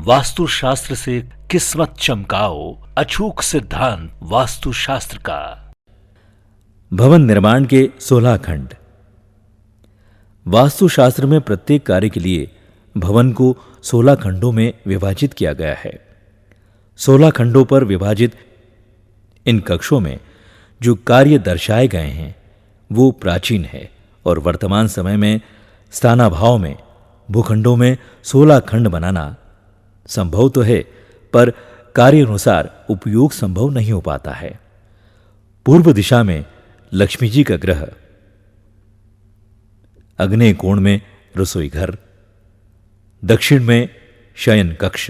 वास्तुशास्त्र से किस्मत चमकाओ, अचूक सिद्धांत वास्तुशास्त्र का। भवन निर्माण के 16 खंड। वास्तुशास्त्र में प्रत्येक कार्य के लिए भवन को 16 खंडों में विभाजित किया गया है। 16 खंडों पर विभाजित इन कक्षों में जो कार्य दर्शाए गए हैं वो प्राचीन है और वर्तमान समय में स्थानाभाव में भूखंडों में 16 खंड बनाना संभव तो है, पर कार्य अनुसार उपयोग संभव नहीं हो पाता है। पूर्व दिशा में लक्ष्मी जी का ग्रह, अग्नेय कोण में रसोई घर, दक्षिण में शयन कक्ष,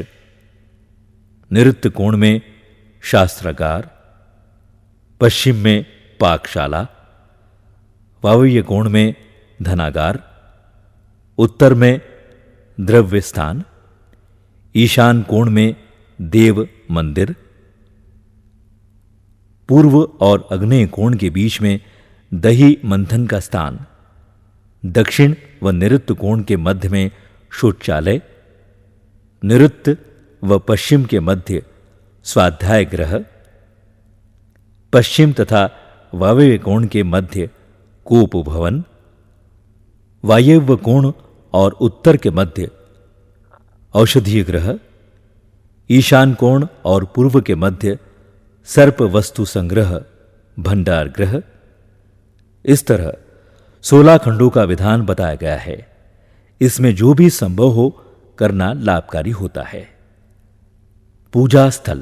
नैऋत्य कोण में शास्त्रागार, पश्चिम में पाकशाला, वायव्य कोण में धनागार, उत्तर में द्रव्य स्थान, ईशान कोण में देव मंदिर, पूर्व और अग्नेय कोण के बीच में दही मंथन का स्थान, दक्षिण व नैऋत्य कोण के मध्य में शौचालय, नैऋत्य व पश्चिम के मध्य स्वाध्याय गृह, पश्चिम तथा वायव्य कोण के मध्य कूप भवन, वायव्य कोण और उत्तर के मध्य औषधीय गृह, ईशान कोण और पूर्व के मध्य सर्प वस्तु संग्रह भंडार गृह। इस तरह 16 खंडों का विधान बताया गया है। इसमें जो भी संभव हो करना लाभकारी होता है। पूजा स्थल।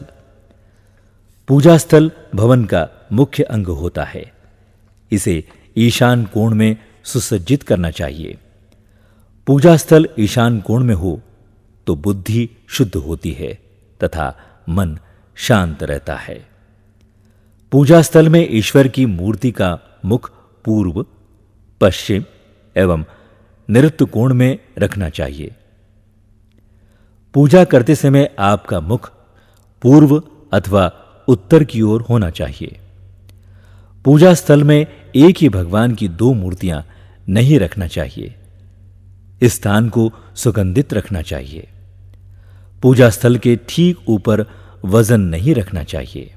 पूजा स्थल भवन का मुख्य अंग होता है। इसे ईशान कोण में सुसज्जित करना चाहिए। पूजा स्थल ईशान कोण में हो तो बुद्धि शुद्ध होती है तथा मन शांत रहता है। पूजा स्थल में ईश्वर की मूर्ति का मुख पूर्व, पश्चिम एवं नैऋत्य कोण में रखना चाहिए। पूजा करते समय आपका मुख पूर्व अथवा उत्तर की ओर होना चाहिए। पूजा स्थल में एक ही भगवान की 2 मूर्तियां नहीं रखना चाहिए। इस स्थान को सुगंधित रखना चाहिए। पूजा स्थल के ठीक ऊपर वजन नहीं रखना चाहिए।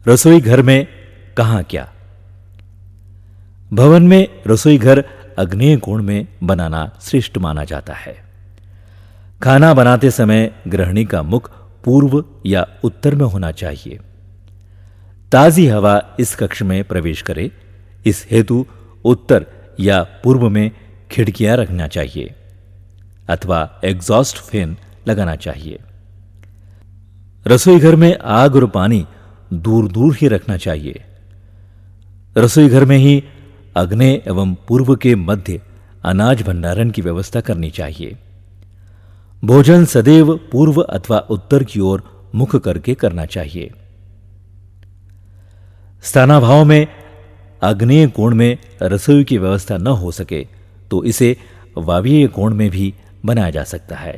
रसोई घर में कहां क्या? भवन में रसोई घर अग्नेय कोण में बनाना श्रेष्ठ माना जाता है। खाना बनाते समय गृहिणी का मुख पूर्व या उत्तर में होना चाहिए। ताजी हवा इस कक्ष में प्रवेश करे, इस हेतु उत्तर या पूर्व में खिड़कियां रखना चाहिए अथवा एग्जॉस्ट फैन लगाना चाहिए। रसोई घर में आग और पानी दूर दूर ही रखना चाहिए। रसोई घर में ही अग्नेय एवं पूर्व के मध्य अनाज भंडारण की व्यवस्था करनी चाहिए। भोजन सदैव पूर्व अथवा उत्तर की ओर मुख करके करना चाहिए। स्थानाभाव में अग्नेय कोण में रसोई की व्यवस्था न हो सके तो इसे वायव्य कोण में भी बनाया जा सकता है।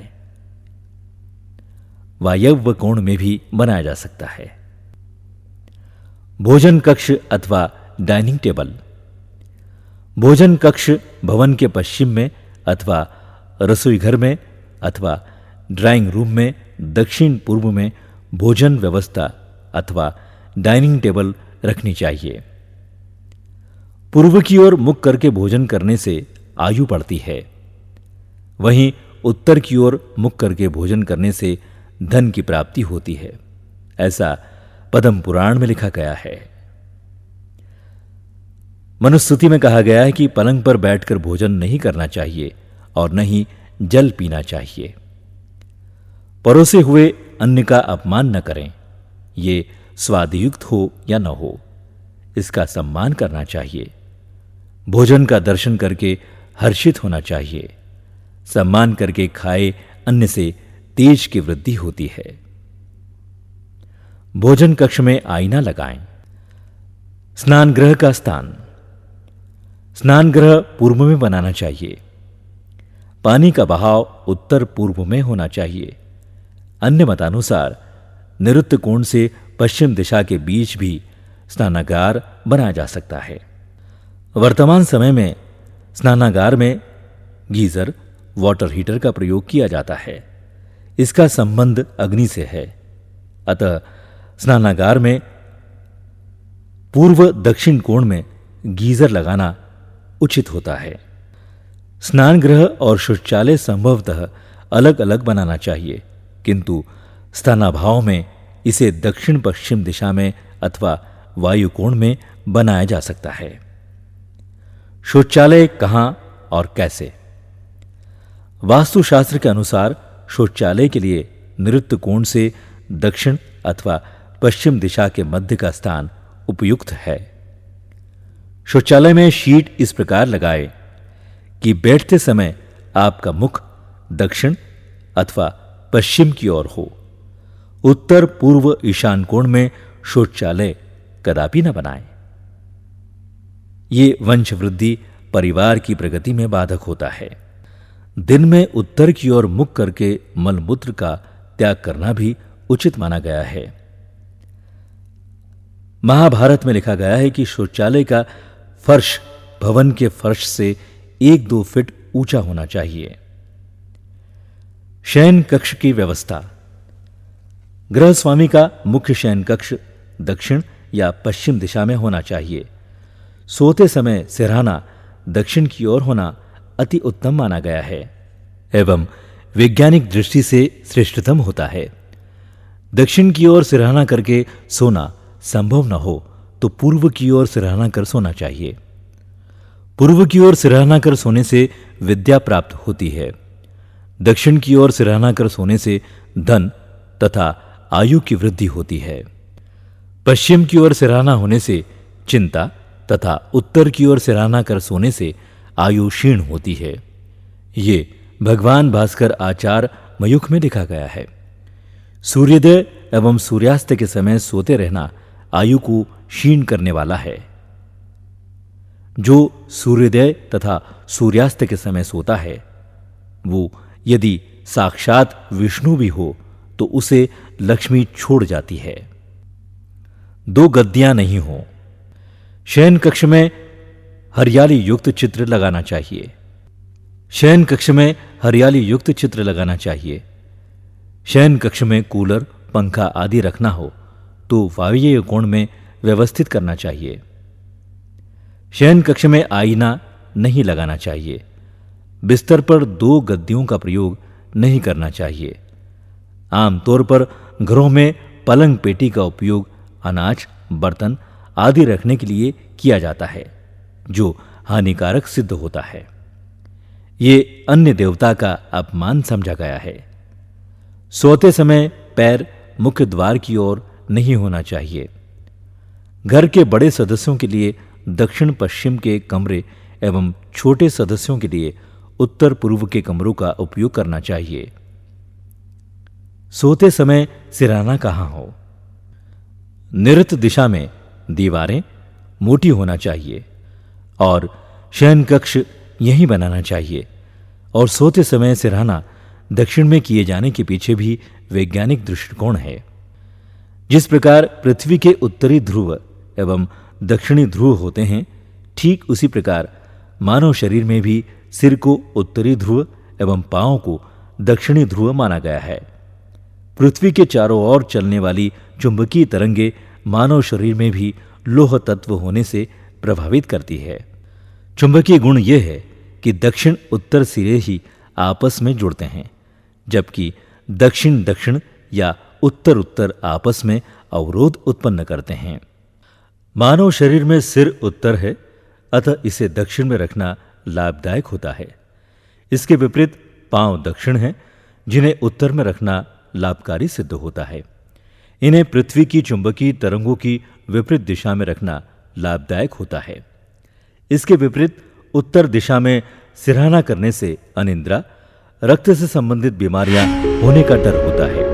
वायव्य कोण में भी बनाया जा सकता है। भोजन कक्ष अथवा डाइनिंग टेबल। भोजन कक्ष भवन के पश्चिम में अथवा रसोई घर में अथवा ड्राइंग रूम में दक्षिण पूर्व में भोजन व्यवस्था अथवा डाइनिंग टेबल रखनी चाहिए। पूर्व की ओर मुख करके भोजन करने से आयु बढ़ती है, वहीं उत्तर की ओर मुख करके भोजन करने से धन की प्राप्ति होती है। ऐसा पद्म पुराण में लिखा गया है। मनुस्मृति में कहा गया है कि पलंग पर बैठकर भोजन नहीं करना चाहिए और न ही जल पीना चाहिए। परोसे हुए अन्न का अपमान न करें, ये स्वादयुक्त हो या न हो, इसका सम्मान करना चाहिए। भोजन का दर्शन करके हर्षित होना चाहिए। सम्मान करके खाए अन्न से तेज की वृद्धि होती है। भोजन कक्ष में आईना लगाएं। स्नान गृह का स्थान। स्नान गृह पूर्व में बनाना चाहिए। पानी का बहाव उत्तर पूर्व में होना चाहिए। अन्य मतानुसार नैऋत्य कोण से पश्चिम दिशा के बीच भी स्नानागार बनाया जा सकता है। वर्तमान समय में स्नानागार में गीजर वाटर हीटर का प्रयोग किया जाता है। इसका संबंध अग्नि से है। अतः स्नानागार में पूर्व दक्षिण कोण में गीजर लगाना उचित होता है। स्नान गृह और शौचालय संभवतः अलग अलग बनाना चाहिए, किंतु स्थानाभाव में इसे दक्षिण पश्चिम दिशा में अथवा वायु कोण में बनाया जा सकता है। शौचालय कहां और कैसे? वास्तुशास्त्र के अनुसार शौचालय के लिए निरुक्त कोण से दक्षिण अथवा पश्चिम दिशा के मध्य का स्थान उपयुक्त है। शौचालय में शीट इस प्रकार लगाए कि बैठते समय आपका मुख दक्षिण अथवा पश्चिम की ओर हो। उत्तर पूर्व ईशान कोण में शौचालय कदापि न बनाएं। ये वंश वृद्धि, परिवार की प्रगति में बाधक होता है। दिन में उत्तर की ओर मुख करके मलमूत्र का त्याग करना भी उचित माना गया है। महाभारत में लिखा गया है कि शौचालय का फर्श भवन के फर्श से 1-2 फीट ऊंचा होना चाहिए। शयन कक्ष की व्यवस्था। गृह स्वामी का मुख्य शयन कक्ष दक्षिण या पश्चिम दिशा में होना चाहिए। सोते समय सिरहाना दक्षिण की ओर होना अति उत्तम माना गया है एवं वैज्ञानिक दृष्टि से श्रेष्ठतम होता है। दक्षिण की ओर सिरहाना करके सोना संभव न हो तो पूर्व की ओर सिरहाना कर सोना चाहिए। पूर्व की ओर सिरहाना कर सोने से विद्या प्राप्त होती है। दक्षिण की ओर सिरहाना कर सोने से धन तथा आयु की वृद्धि होती है। पश्चिम की ओर सिरहाना होने से चिंता तथा उत्तर की ओर सिरहाना कर सोने से आयु क्षीण होती है। ये भगवान भास्कर आचार मयूख में लिखा गया है। सूर्योदय एवं सूर्यास्त के समय सोते रहना आयु को क्षीण करने वाला है। जो सूर्योदय तथा सूर्यास्त के समय सोता है वो यदि साक्षात विष्णु भी हो तो उसे लक्ष्मी छोड़ जाती है। 2 गद्दियां नहीं हो। शयन कक्ष में हरियाली युक्त चित्र लगाना चाहिए। शयन कक्ष में हरियाली युक्त चित्र लगाना चाहिए। शयन कक्ष में कूलर, पंखा आदि रखना हो तो वायव्य कोण में व्यवस्थित करना चाहिए। शयन कक्ष में आईना नहीं लगाना चाहिए। बिस्तर पर 2 गद्दियों का प्रयोग नहीं करना चाहिए। आमतौर पर घरों में पलंग पेटी का उपयोग अनाज, बर्तन आदि रखने के लिए किया जाता है, जो हानिकारक सिद्ध होता है। ये अन्य देवता का अपमान समझा गया है। सोते समय पैर मुख्य द्वार की ओर नहीं होना चाहिए। घर के बड़े सदस्यों के लिए दक्षिण पश्चिम के कमरे एवं छोटे सदस्यों के लिए उत्तर पूर्व के कमरों का उपयोग करना चाहिए। सोते समय सिरहाना कहां हो? निरत दिशा में दीवारें मोटी होना चाहिए और शयन कक्ष यहीं बनाना चाहिए। और सोते समय सिरहाना दक्षिण में किए जाने के पीछे भी वैज्ञानिक दृष्टिकोण है। जिस प्रकार पृथ्वी के उत्तरी ध्रुव एवं दक्षिणी ध्रुव होते हैं, ठीक उसी प्रकार मानव शरीर में भी सिर को उत्तरी ध्रुव एवं पांवों को दक्षिणी ध्रुव माना गया है। पृथ्वी के चारों ओर चलने वाली चुंबकीय तरंगे मानव शरीर में भी लौह तत्व होने से प्रभावित करती है। चुंबकीय गुण यह है कि दक्षिण उत्तर सिरे ही आपस में जुड़ते हैं, जबकि दक्षिण दक्षिण या उत्तर उत्तर आपस में अवरोध उत्पन्न करते हैं। मानव शरीर में सिर उत्तर है, अतः इसे दक्षिण में रखना लाभदायक होता है। इसके विपरीत पांव दक्षिण हैं, जिन्हें उत्तर में रखना लाभकारी सिद्ध होता है। इन्हें पृथ्वी की चुंबकीय तरंगों की विपरीत दिशा में रखना लाभदायक होता है। इसके विपरीत उत्तर दिशा में सिरहाना करने से अनिद्रा, रक्त से संबंधित बीमारियां होने का डर होता है।